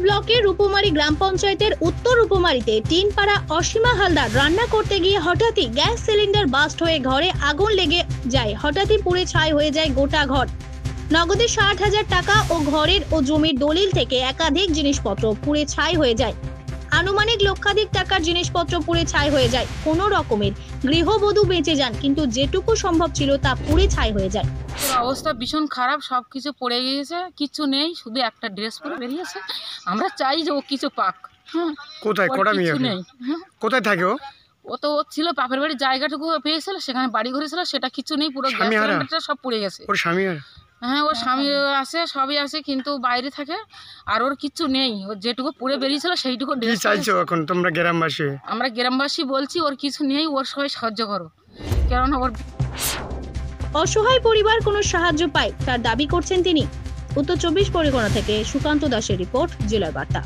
ব্লকের রূপমারি গ্রাম পঞ্চায়েতের উত্তর রূপমারিতে টিনপাড়া অসীমা হালদার রান্না করতে গিয়ে হঠাৎই গ্যাস সিলিন্ডার বাস্ট হয়ে ঘরে আগুন লেগে যায়। হঠাৎই পুড়ে ছাই হয়ে যায় গোটা ঘর। নগদে 60,000 টাকা ও ঘরের ও জমির দলিল থেকে একাধিক জিনিসপত্র পুড়ে ছাই হয়ে যায়। আনুমানিক লক্ষাধিক টাকার জিনিসপত্র পুড়ে ছাই হয়ে যায়। কোনো রকমের গৃহবধূ বেঁচে যান, কিন্তু যেটুকু সম্ভব ছিল তা পুড়ে ছাই হয়ে যায়। অবস্থা ভীষণ খারাপ, সবকিছু পড়ে গিয়েছে, কিছু নেই, শুধু একটা ড্রেস পরে বেরিয়েছে। আমরা চাই যে ও কিছু পাক। কোথায় কিছু নেই। কোথায় থাকে ও? ও তো ছিল বাপের বাড়ির জায়গাটুকু পেয়েছিল, সেখানে বাড়ি ঘরে ছিল, সেটা কিছু নেই, পুরো গ্যাস সিলিন্ডারটা সব পুড়ে গেছে। ওর স্বামী? হ্যাঁ, ওর স্বামী আছে, সবই আছে, কিন্তু বাইরে থাকে। আর ওর কিছু নেই, ওর যেটুকু পুড়ে বেরিয়েছিল সেইটুকু ড্রেস। কি চাইছো এখন তোমরা গ্রামবাসী? আমরা গ্রামবাসী বলছি ওর কিছু নেই, ওর সবাই সাহায্য করো, কেননা ওর অসহায় পরিবার কোনো সাহায্য পায় তার দাবি করছেন তিনি। উত্তর 24 পরগনা থেকে সুকান্ত দাসের রিপোর্ট, জেলার বার্তা।